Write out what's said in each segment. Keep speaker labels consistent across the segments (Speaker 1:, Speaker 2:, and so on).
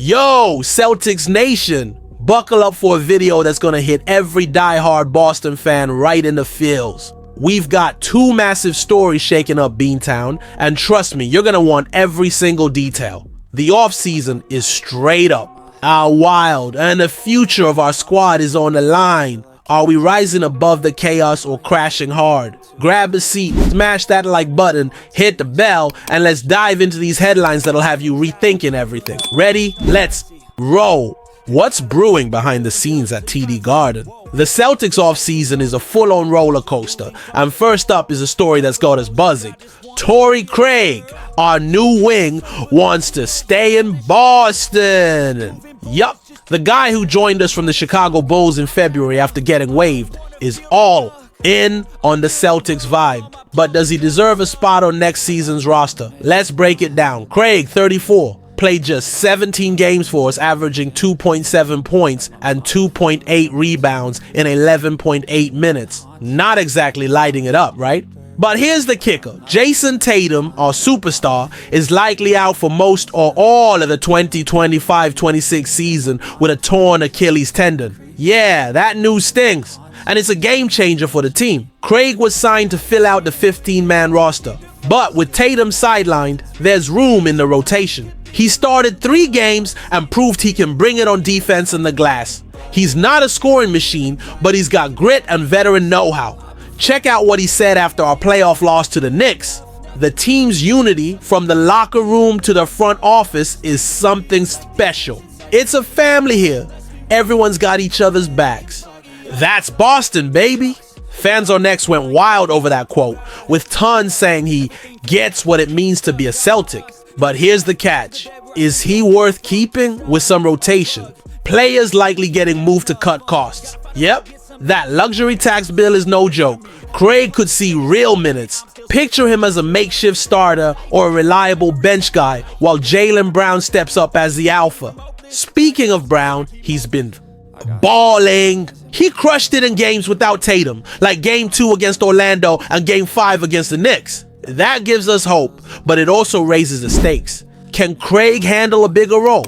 Speaker 1: Yo, Celtics Nation, buckle up for a video that's gonna hit every diehard Boston fan right in the feels. We've got two massive stories shaking up Beantown, and trust me, you're gonna want every single detail. The offseason is straight up, wild, and the future of our squad is on the line. Are we rising above the chaos or crashing hard? Grab a seat, smash that like button, hit the bell, and let's dive into these headlines that'll have you rethinking everything. Ready? Let's roll. What's brewing behind the scenes at TD Garden? The Celtics offseason is a full-on roller coaster, and first up is a story that's got us buzzing. Torrey Craig, our new wing, wants to stay in Boston. Yup, the guy who joined us from the Chicago Bulls in February after getting waived is all in on the Celtics vibe. But does he deserve a spot on next season's roster? Let's break it down. Craig, 34. Played just 17 games for us, averaging 2.7 points and 2.8 rebounds in 11.8 minutes. Not exactly lighting it up, right? But here's the kicker. Jason Tatum, our superstar, is likely out for most or all of the 2025-26 season with a torn Achilles tendon. Yeah, that news stings, and it's a game changer for the team. Craig was signed to fill out the 15-man roster, but with Tatum sidelined, there's room in the rotation. He started 3 games and proved he can bring it on defense and the glass. He's not a scoring machine, but he's got grit and veteran know-how. Check out what he said after our playoff loss to the Knicks. The team's unity from the locker room to the front office is something special. It's a family here. Everyone's got each other's backs. That's Boston, baby. Fans on X went wild over that quote, with tons saying he gets what it means to be a Celtic. But here's the catch. Is he worth keeping with some rotation? Players likely getting moved to cut costs. Yep, that luxury tax bill is no joke. Craig could see real minutes. Picture him as a makeshift starter or a reliable bench guy while Jaylen Brown steps up as the alpha. Speaking of Brown, he's been balling. He crushed it in games without Tatum, like Game 2 against Orlando and Game 5 against the Knicks. That gives us hope, but it also raises the stakes. Can Craig handle a bigger role?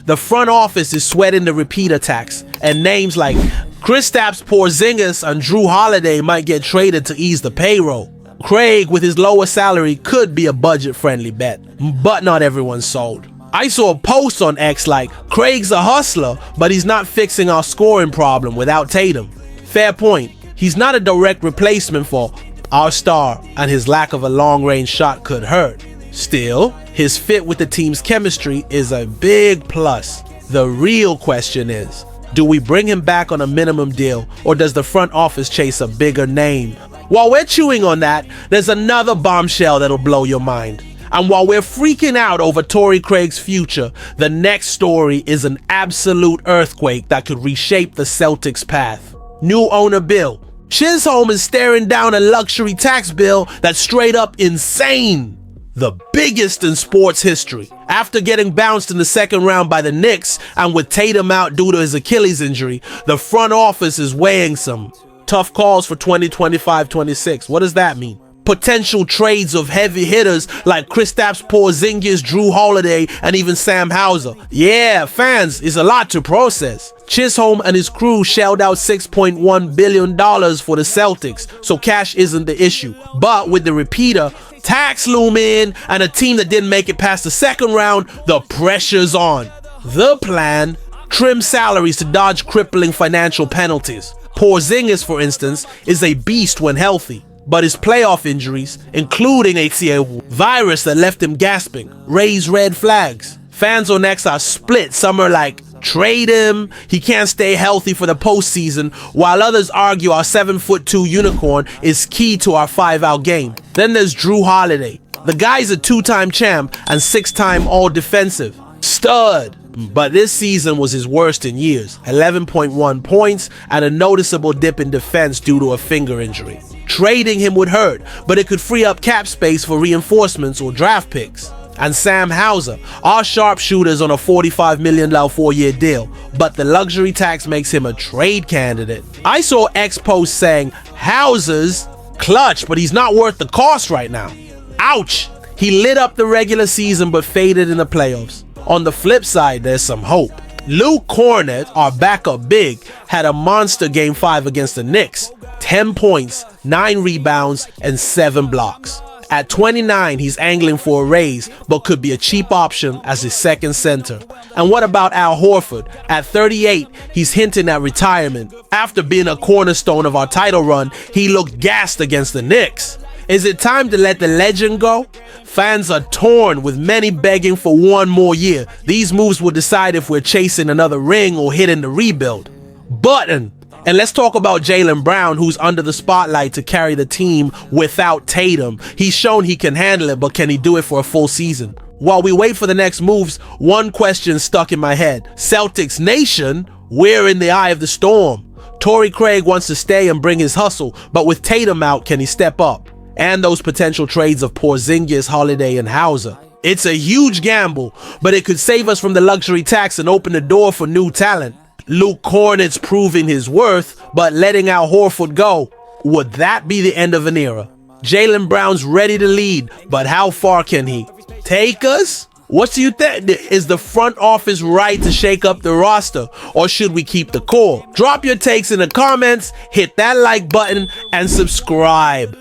Speaker 1: The front office is sweating the repeater tax, and names like Kristaps Porzingis and Drew Holiday might get traded to ease the payroll. Craig, with his lower salary, could be a budget-friendly bet, but not everyone's sold. I saw a post on X like, Craig's a hustler, but he's not fixing our scoring problem without Tatum. Fair point. He's not a direct replacement for our star, and his lack of a long-range shot could hurt. Still, his fit with the team's chemistry is a big plus. The real question is, do we bring him back on a minimum deal, or does the front office chase a bigger name? While we're chewing on that, there's another bombshell that'll blow your mind. And while we're freaking out over Torrey Craig's future, the next story is an absolute earthquake that could reshape the Celtics' path. New owner Bill Chisholm is staring down a luxury tax bill that's straight up insane. The biggest in sports history. After getting bounced in the second round by the Knicks and with Tatum out due to his Achilles injury, the front office is weighing some tough calls for 2025-26. What does that mean? Potential trades of heavy hitters like Kristaps Porzingis, Drew Holiday, and even Sam Hauser. Yeah, fans, it's a lot to process. Chisholm and his crew shelled out $6.1 billion for the Celtics, so cash isn't the issue. But with the repeater, tax looming, and a team that didn't make it past the second round, the pressure's on. The plan? Trim salaries to dodge crippling financial penalties. Porzingis, for instance, is a beast when healthy, but his playoff injuries, including ACL virus that left him gasping, raise red flags. Fans on X are split. Some are like, trade him, he can't stay healthy for the postseason, while others argue our 7'2" unicorn is key to our 5-out game. Then there's Drew Holiday. The guy's a 2-time champ and 6-time all-defensive. Stud. But this season was his worst in years. 11.1 points and a noticeable dip in defense due to a finger injury. Trading him would hurt, but it could free up cap space for reinforcements or draft picks. And Sam Hauser, our sharpshooter's on a $45 million 4-year deal, but the luxury tax makes him a trade candidate. I saw X posts saying, Hauser's clutch, but he's not worth the cost right now. Ouch! He lit up the regular season but faded in the playoffs. On the flip side, there's some hope. Luke Kornet, our backup big, had a monster Game 5 against the Knicks. 10 points, 9 rebounds, and 7 blocks. At 29, he's angling for a raise, but could be a cheap option as his second center. And what about Al Horford? At 38, he's hinting at retirement. After being a cornerstone of our title run, he looked gassed against the Knicks. Is it time to let the legend go? Fans are torn, with many begging for one more year. These moves will decide if we're chasing another ring or hitting the rebuild button. And let's talk about Jaylen Brown, who's under the spotlight to carry the team without Tatum. He's shown he can handle it, but can he do it for a full season? While we wait for the next moves, one question stuck in my head. Celtics Nation, we're in the eye of the storm. Torrey Craig wants to stay and bring his hustle, but with Tatum out, can he step up? And those potential trades of Porzingis, Holiday, and Hauser. It's a huge gamble, but it could save us from the luxury tax and open the door for new talent. Luke Kornet's proving his worth, but letting Al Horford go, would that be the end of an era? Jaylen Brown's ready to lead, but how far can he take us? What do you think? Is the front office right to shake up the roster, or should we keep the core? Drop your takes in the comments, hit that like button, and subscribe.